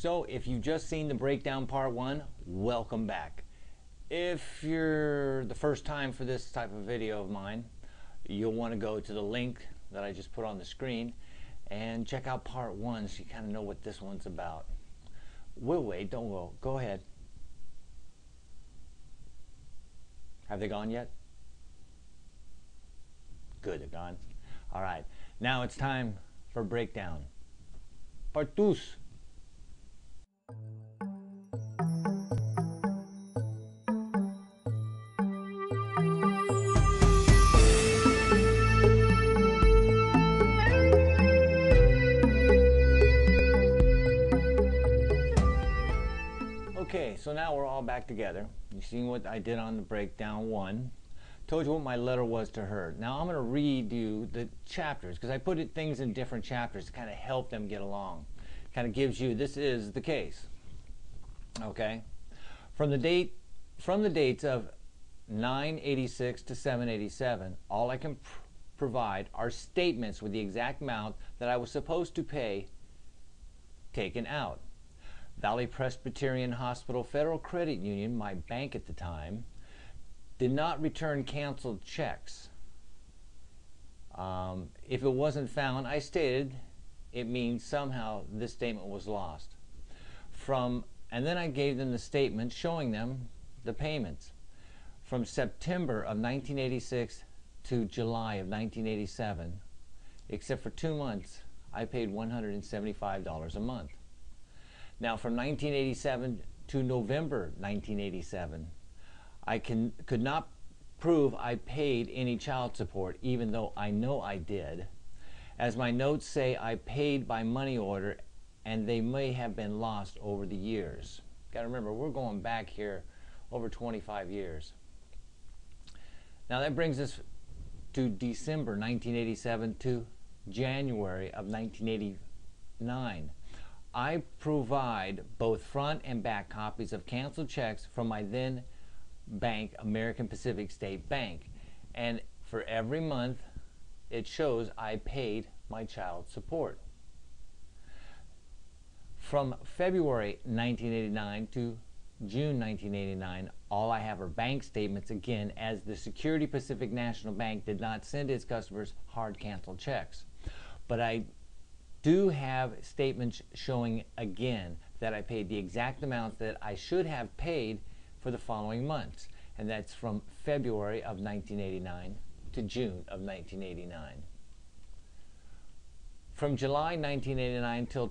So if you've just seen the breakdown part one, welcome back. If you're the first time for this type of video of mine, you'll want to go to the link that I just put on the screen and check out part one so you kind of know what this one's about. We'll wait, don't go. Go ahead. Have they gone yet? Good, they're gone. All right, now it's time for breakdown. Part two. Okay, so now we're all back together. You've seen what I did on the breakdown one. Told you what my letter was to her. Now I'm going to read you the chapters because I put things in different chapters to kind of help them get along. Kind of gives you, this is the case. Okay? From the dates of 986 to 787, all I can provide are statements with the exact amount that I was supposed to pay taken out. Valley Presbyterian Hospital Federal Credit Union, my bank at the time, did not return canceled checks. If it wasn't found, I stated it means somehow this statement was lost. And then I gave them the statement showing them the payments. From September of 1986 to July of 1987, except for 2 months, I paid $175 a month. Now from 1987 to November 1987, I could not prove I paid any child support, even though I know I did, as my notes say I paid by money order and they may have been lost over the years. Got to remember, we're going back here over 25 years. Now that brings us to December 1987 to January of 1989. I provide both front and back copies of canceled checks from my then bank, American Pacific State Bank, and for every month it shows I paid my child support. From February 1989 to June 1989, all I have are bank statements again, as the Security Pacific National Bank did not send its customers hard canceled checks. But I do have statements showing again that I paid the exact amounts that I should have paid for the following months, and that's from February of 1989 to June of 1989. From July 1989 till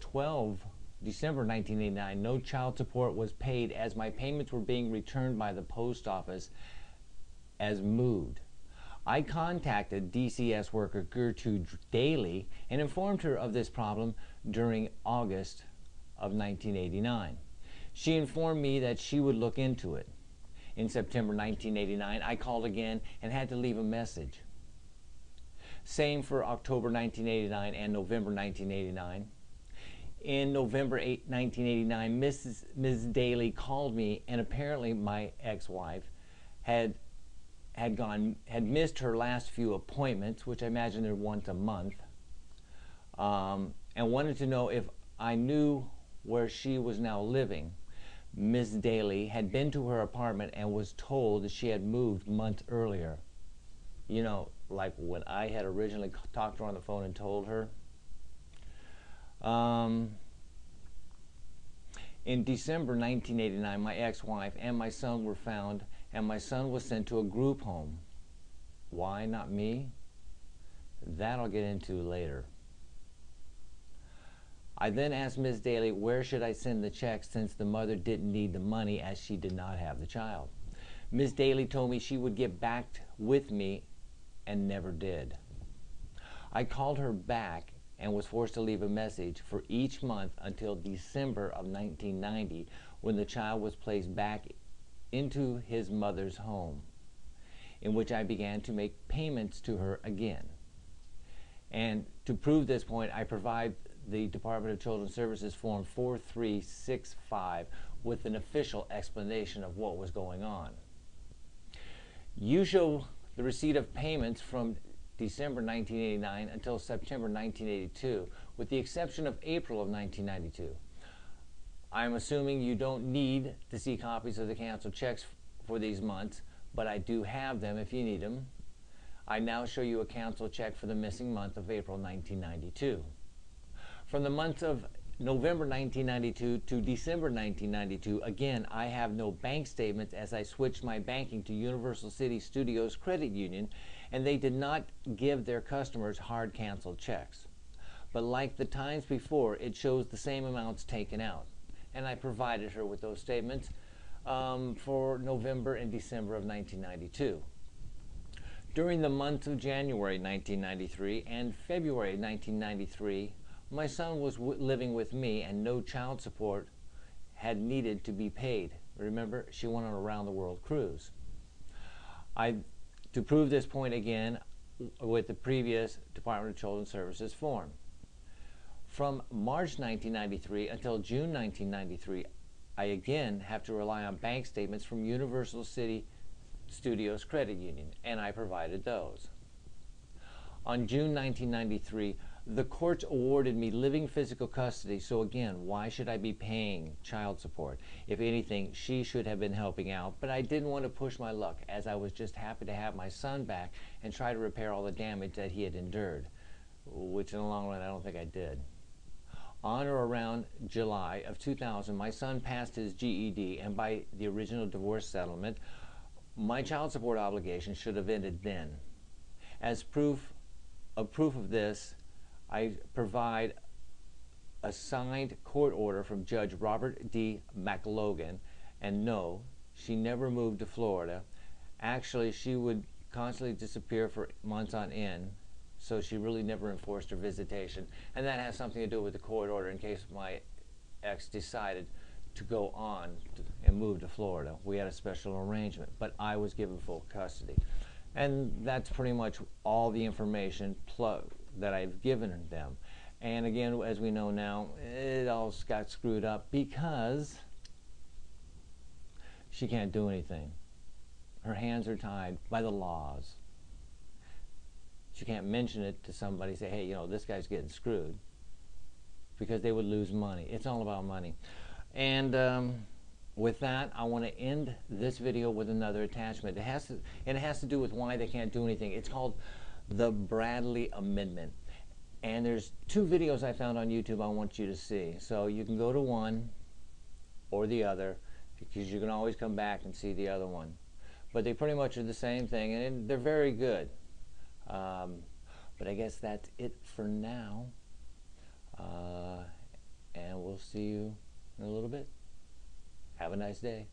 December 1989, no child support was paid, as my payments were being returned by the post office as moved. I contacted DCS worker Gertrude Daly and informed her of this problem during August of 1989. She informed me that she would look into it. In September 1989, I called again and had to leave a message. Same for October 1989 and November 1989. In November 1989, Ms. Daly called me, and apparently my ex-wife had missed her last few appointments, which I imagine they're once a month, and wanted to know if I knew where she was now living. Ms. Daly had been to her apartment and was told that she had moved months earlier. You know, like when I had originally talked to her on the phone and told her. In December 1989, my ex-wife and my son were found, and my son was sent to a group home. Why not me? That I'll get into later. I then asked Ms. Daly where should I send the check, since the mother didn't need the money as she did not have the child. Ms. Daly told me she would get back with me and never did. I called her back and was forced to leave a message for each month until December of 1990, when the child was placed back into his mother's home, in which I began to make payments to her again. And to prove this point, I provide the Department of Children's Services Form 4365 with an official explanation of what was going on. You show the receipt of payments from December 1989 until September 1982, with the exception of April of 1992. I'm assuming you don't need to see copies of the canceled checks for these months, but I do have them if you need them. I now show you a canceled check for the missing month of April 1992. From the month of November 1992 to December 1992, again, I have no bank statements as I switched my banking to Universal City Studios Credit Union, and they did not give their customers hard canceled checks. But like the times before, it shows the same amounts taken out. And I provided her with those statements for November and December of 1992. During the month of January 1993 and February 1993, my son was living with me and no child support had needed to be paid. Remember, she went on a round-the-world cruise. To prove this point again with the previous Department of Children's Services form. From March 1993 until June 1993, I again have to rely on bank statements from Universal City Studios Credit Union, and I provided those. On June 1993, the courts awarded me living physical custody, so again, why should I be paying child support? If anything, she should have been helping out, but I didn't want to push my luck, as I was just happy to have my son back and try to repair all the damage that he had endured, which in the long run I don't think I did. On or around July of 2000, my son passed his GED, and by the original divorce settlement, my child support obligation should have ended then. As proof of this, I provide a signed court order from Judge Robert D. McLogan, and no, she never moved to Florida. Actually, she would constantly disappear for months on end, so she really never enforced her visitation. And that has something to do with the court order in case my ex decided to go on and move to Florida. We had a special arrangement, but I was given full custody. And that's pretty much all the information that I've given them. And again, as we know now, it all got screwed up because she can't do anything. Her hands are tied by the laws. She can't mention it to somebody, say, hey, you know, this guy's getting screwed, because they would lose money. It's all about money. And with that, I want to end this video with another attachment. It has to do with why they can't do anything. It's called the Bradley Amendment. And there's two videos I found on YouTube I want you to see. So you can go to one or the other, because you can always come back and see the other one. But they pretty much are the same thing, and they're very good. But I guess that's it for now. And we'll see you in a little bit. Have a nice day.